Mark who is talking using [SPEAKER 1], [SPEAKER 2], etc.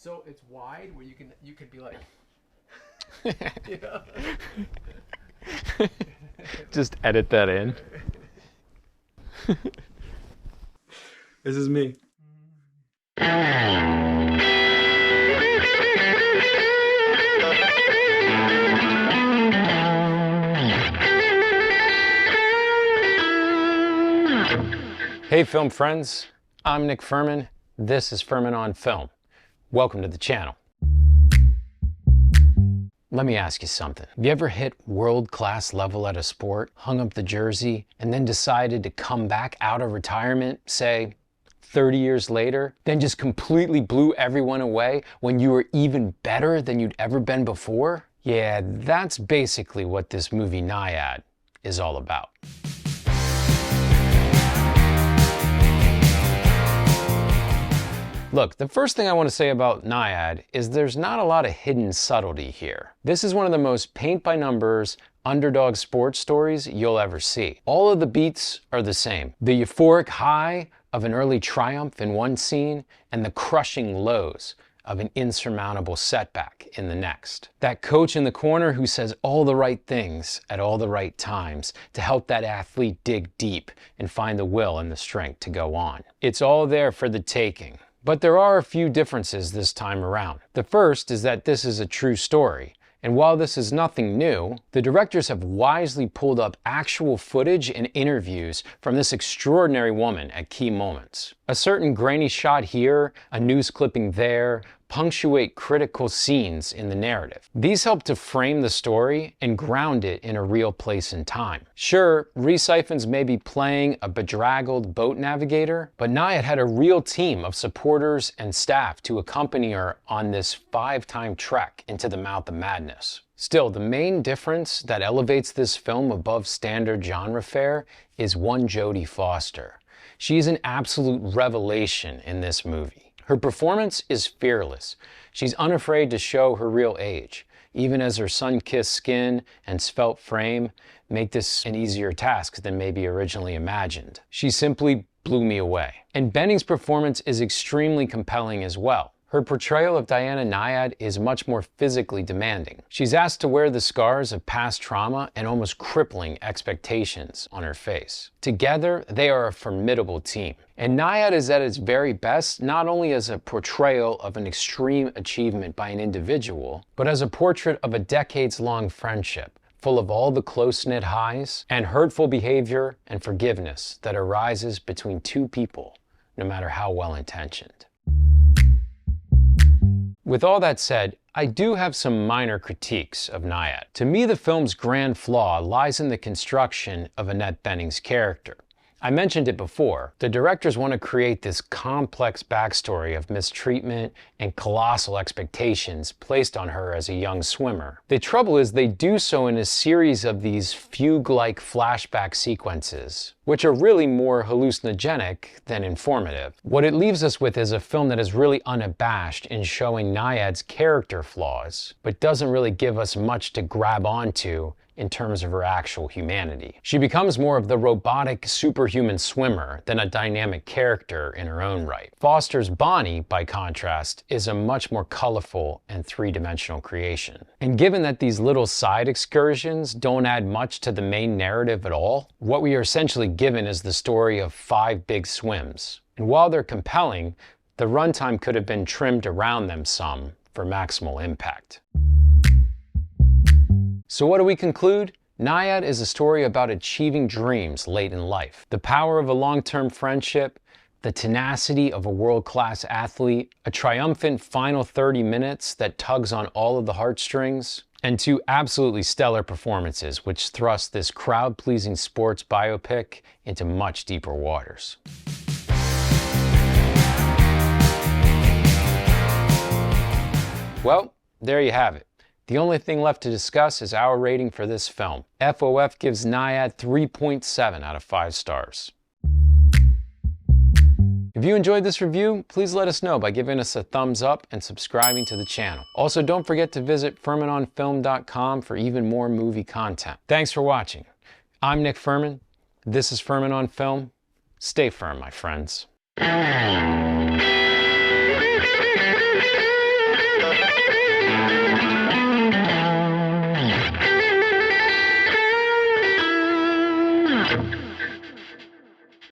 [SPEAKER 1] So it's wide where you could be like, you know?
[SPEAKER 2] Just edit that in.
[SPEAKER 3] This is me.
[SPEAKER 2] Hey film friends, I'm Nick Furman. This is Furman On Film. Welcome to the channel. Let me ask you something. Have you ever hit world-class level at a sport, hung up the jersey, and then decided to come back out of retirement, say, 30 years later, then just completely blew everyone away when you were even better than you'd ever been before? Yeah, that's basically what this movie Nyad is all about. Look, the first thing I want to say about Nyad is there's not a lot of hidden subtlety here. This is one of the most paint-by-numbers, underdog sports stories you'll ever see. All of the beats are the same. The euphoric high of an early triumph in one scene and the crushing lows of an insurmountable setback in the next. That coach in the corner who says all the right things at all the right times to help that athlete dig deep and find the will and the strength to go on. It's all there for the taking. But there are a few differences this time around. The first is that this is a true story. And while this is nothing new, the directors have wisely pulled up actual footage and interviews from this extraordinary woman at key moments. A certain grainy shot here, a news clipping there, punctuate critical scenes in the narrative. These help to frame the story and ground it in a real place and time. Sure, Rhys Ifans may be playing a bedraggled boat navigator, but Nyad had a real team of supporters and staff to accompany her on this 5-time trek into the mouth of madness. Still, the main difference that elevates this film above standard genre fare is one Jodie Foster. She is an absolute revelation in this movie. Her performance is fearless. She's unafraid to show her real age, even as her sun-kissed skin and svelte frame make this an easier task than maybe originally imagined. She simply blew me away. And Bening's performance is extremely compelling as well. Her portrayal of Diana Nyad is much more physically demanding. She's asked to wear the scars of past trauma and almost crippling expectations on her face. Together, they are a formidable team. And Nyad is at its very best, not only as a portrayal of an extreme achievement by an individual, but as a portrait of a decades-long friendship, full of all the close-knit highs and hurtful behavior and forgiveness that arises between two people, no matter how well-intentioned. With all that said, I do have some minor critiques of Nyad. To me, the film's grand flaw lies in the construction of Annette Bening's character. I mentioned it before. The directors want to create this complex backstory of mistreatment and colossal expectations placed on her as a young swimmer. The trouble is they do so in a series of these fugue-like flashback sequences, which are really more hallucinogenic than informative. What it leaves us with is a film that is really unabashed in showing Nyad's character flaws, but doesn't really give us much to grab onto in terms of her actual humanity. She becomes more of the robotic, superhuman swimmer than a dynamic character in her own right. Foster's Bonnie, by contrast, is a much more colorful and three-dimensional creation. And given that these little side excursions don't add much to the main narrative at all, what we are essentially given is the story of 5 big swims. And while they're compelling, the runtime could have been trimmed around them some for maximal impact. So what do we conclude? Nyad is a story about achieving dreams late in life. The power of a long-term friendship, the tenacity of a world-class athlete, a triumphant final 30 minutes that tugs on all of the heartstrings, and 2 absolutely stellar performances which thrust this crowd-pleasing sports biopic into much deeper waters. Well, there you have it. The only thing left to discuss is our rating for this film. FOF gives Nyad 3.7 out of 5 stars. If you enjoyed this review, please let us know by giving us a thumbs up and subscribing to the channel. Also, don't forget to visit FurmanOnFilm.com for even more movie content. Thanks for watching. I'm Nick Furman. This is Furman on Film. Stay firm, my friends.